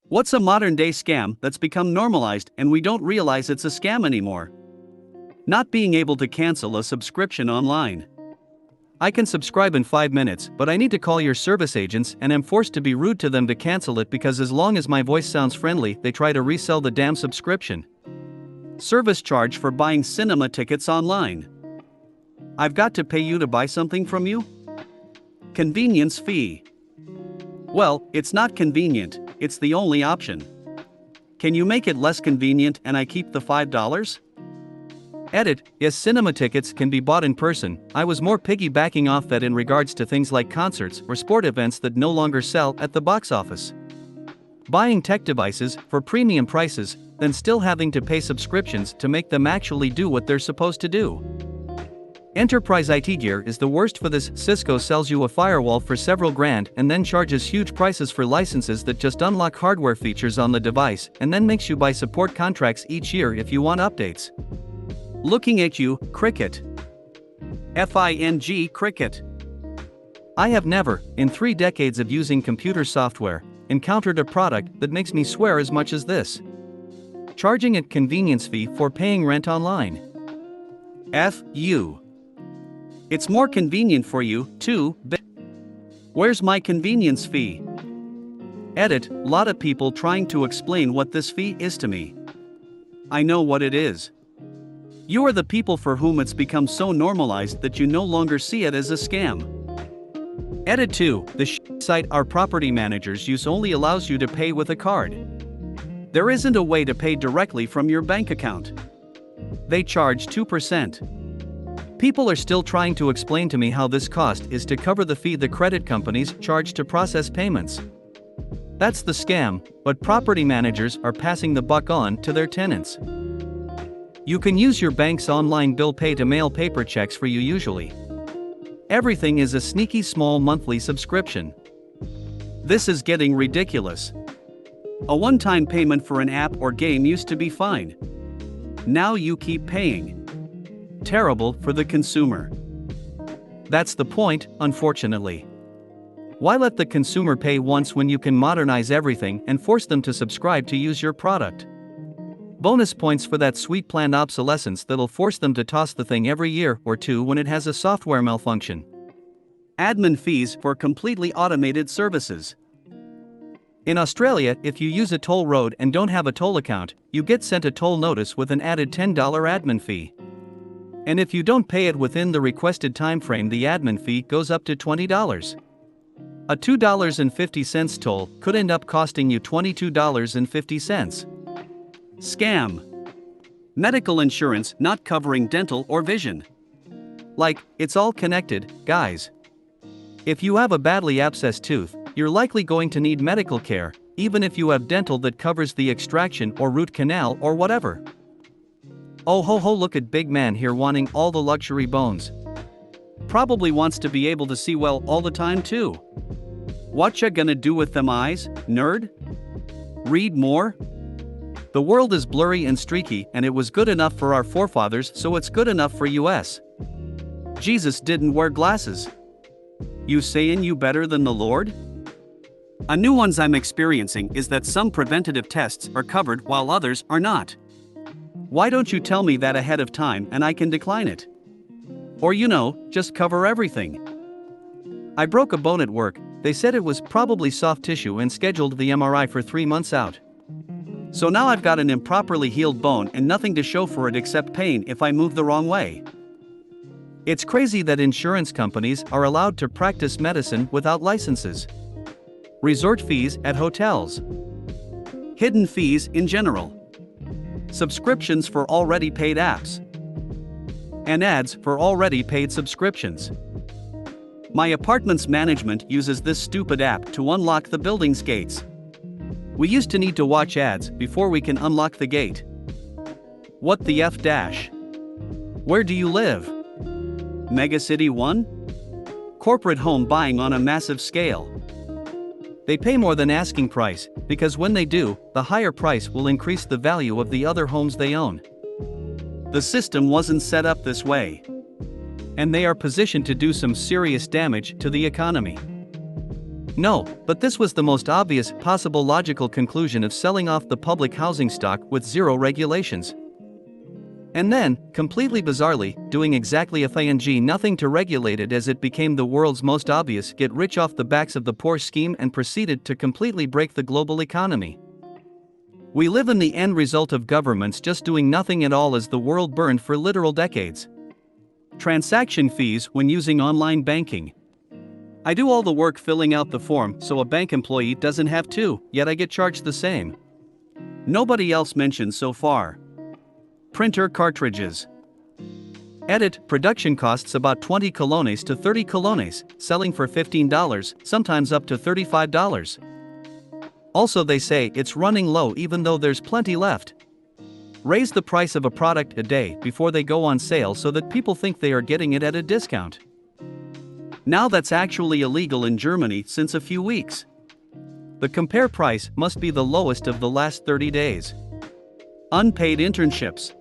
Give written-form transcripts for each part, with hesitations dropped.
What's a modern-day scam that's become normalized and we don't realize it's a scam anymore? Not being able to cancel a subscription online. I can subscribe in 5 minutes, but I need to call your service agents and am forced to be rude to them to cancel it because as long as my voice sounds friendly, they try to resell the damn subscription. Service charge for buying cinema tickets online. I've got to pay you to buy something from you? Convenience fee. Well, it's not convenient, it's the only option. Can you make it less convenient and I keep the $5? Edit, yes, cinema tickets can be bought in person. I was more piggybacking off that in regards to things like concerts or sport events that no longer sell at the box office. Buying tech devices for premium prices, then still having to pay subscriptions to make them actually do what they're supposed to do. Enterprise IT gear is the worst for this. Cisco sells you a firewall for several grand and then charges huge prices for licenses that just unlock hardware features on the device and then makes you buy support contracts each year if you want updates. Looking at you, Cricket. FING Cricket. I have never, in 3 decades of using computer software, encountered a product that makes me swear as much as this. Charging a convenience fee for paying rent online. F.U. It's more convenient for you, too, but where's my convenience fee? Edit, lot of people trying to explain what this fee is to me. I know what it is. You are the people for whom it's become so normalized that you no longer see it as a scam. Edit 2, the site our property managers use only allows you to pay with a card. There isn't a way to pay directly from your bank account. They charge 2%. People are still trying to explain to me how this cost is to cover the fee the credit companies charge to process payments. That's the scam, but property managers are passing the buck on to their tenants. You can use your bank's online bill pay to mail paper checks for you usually. Everything is a sneaky small monthly subscription. This is getting ridiculous. A one-time payment for an app or game used to be fine. Now you keep paying. Terrible for the consumer. That's the point, unfortunately. Why let the consumer pay once when you can modernize everything and force them to subscribe to use your product? Bonus points for that sweet planned obsolescence that'll force them to toss the thing every year or two when it has a software malfunction. Admin fees for completely automated services. In Australia, if you use a toll road and don't have a toll account, you get sent a toll notice with an added $10 admin fee. And if you don't pay it within the requested time frame, the admin fee goes up to $20. A $2.50 toll could end up costing you $22.50. Scam. Medical insurance not covering dental or vision. Like, it's all connected, guys. If you have a badly abscessed tooth, you're likely going to need medical care, even if you have dental that covers the extraction or root canal or whatever. Oh ho ho, look at big man here wanting all the luxury bones. Probably wants to be able to see well all the time too. What ya gonna do with them eyes, nerd? Read more? The world is blurry and streaky and it was good enough for our forefathers, so it's good enough for us. Jesus didn't wear glasses. You sayin' you better than the Lord? A new ones I'm experiencing is that some preventative tests are covered while others are not. Why don't you tell me that ahead of time and I can decline it? Or just cover everything. I broke a bone at work. They said it was probably soft tissue and scheduled the MRI for 3 months out. So now I've got an improperly healed bone and nothing to show for it except pain if I move the wrong way. It's crazy that insurance companies are allowed to practice medicine without licenses. Resort fees at hotels. Hidden fees in general. Subscriptions for already paid apps. And ads for already paid subscriptions. My apartment's management uses this stupid app to unlock the building's gates. We used to need to watch ads before we can unlock the gate. What the F dash? Where do you live? Megacity 1? Corporate home buying on a massive scale. They pay more than asking price, because when they do, the higher price will increase the value of the other homes they own. The system wasn't set up this way. And they are positioned to do some serious damage to the economy. No, but this was the most obvious possible logical conclusion of selling off the public housing stock with zero regulations. And then, completely bizarrely, doing exactly nothing to regulate it, as it became the world's most obvious get rich off the backs of the poor scheme and proceeded to completely break the global economy. We live in the end result of governments just doing nothing at all as the world burned for literal decades. Transaction fees when using online banking. I do all the work filling out the form so a bank employee doesn't have to, yet I get charged the same. Nobody else mentioned so far. Printer cartridges. Edit, production costs about 20 colones to 30 colones, selling for $15, sometimes up to $35. Also, they say it's running low even though there's plenty left. Raise the price of a product a day before they go on sale so that people think they are getting it at a discount. Now that's actually illegal in Germany since a few weeks. The compare price must be the lowest of the last 30 days. Unpaid internships.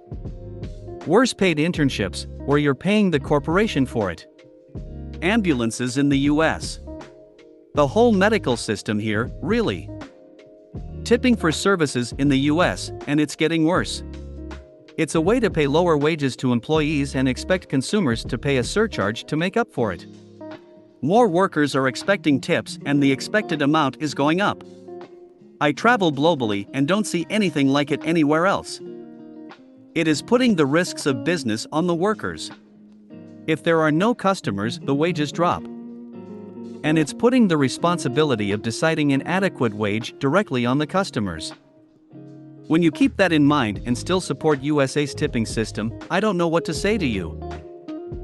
Worse paid internships, where you're paying the corporation for it. Ambulances in the US. The whole medical system here, really. Tipping for services in the US, and it's getting worse. It's a way to pay lower wages to employees and expect consumers to pay a surcharge to make up for it. More workers are expecting tips and the expected amount is going up. I travel globally and don't see anything like it anywhere else. It is putting the risks of business on the workers. If there are no customers, the wages drop. And it's putting the responsibility of deciding an adequate wage directly on the customers. When you keep that in mind and still support USA's tipping system, I don't know what to say to you.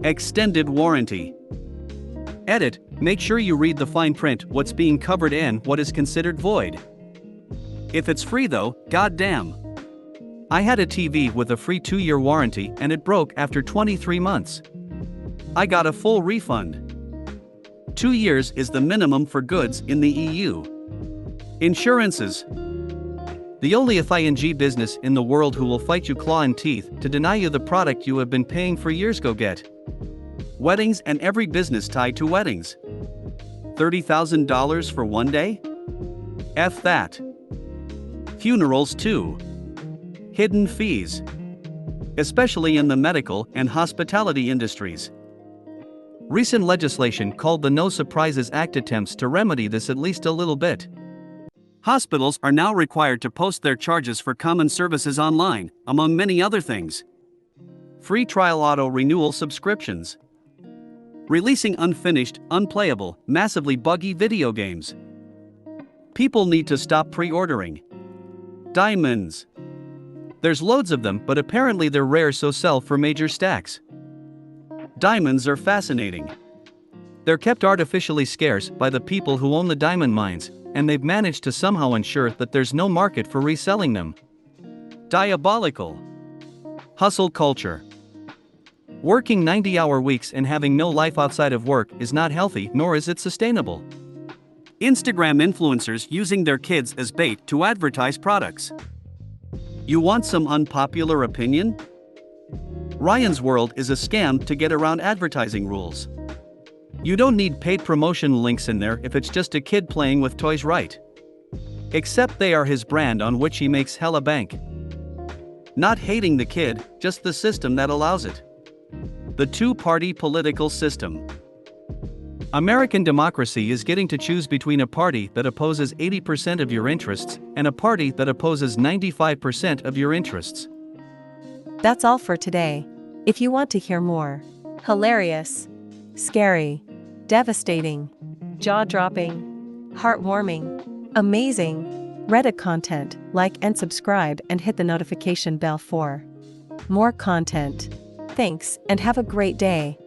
Extended warranty. Edit, make sure you read the fine print, what's being covered and what is considered void. If it's free though, goddamn. I had a TV with a free 2-year warranty and it broke after 23 months. I got a full refund. 2 years is the minimum for goods in the EU. Insurances. The only FING business in the world who will fight you claw and teeth to deny you the product you have been paying for years. Go get. Weddings and every business tied to weddings. $30,000 for one day? F that. Funerals too. Hidden fees. Especially in the medical and hospitality industries. Recent legislation called the No Surprises Act attempts to remedy this at least a little bit. Hospitals are now required to post their charges for common services online, among many other things. Free trial auto renewal subscriptions. Releasing unfinished, unplayable, massively buggy video games. People need to stop pre-ordering. Diamonds. There's loads of them, but apparently they're rare, so sell for major stacks. Diamonds are fascinating. They're kept artificially scarce by the people who own the diamond mines, and they've managed to somehow ensure that there's no market for reselling them. Diabolical. Hustle culture. Working 90-hour weeks and having no life outside of work is not healthy, nor is it sustainable. Instagram influencers using their kids as bait to advertise products. You want some unpopular opinion? Ryan's World is a scam to get around advertising rules. You don't need paid promotion links in there if it's just a kid playing with toys, right? Except they are his brand on which he makes hella bank. Not hating the kid, just the system that allows it. The two-party political system. American democracy is getting to choose between a party that opposes 80% of your interests and a party that opposes 95% of your interests. That's all for today. If you want to hear more hilarious, scary, devastating, jaw-dropping, heartwarming, amazing Reddit content, like and subscribe and hit the notification bell for more content. Thanks and have a great day.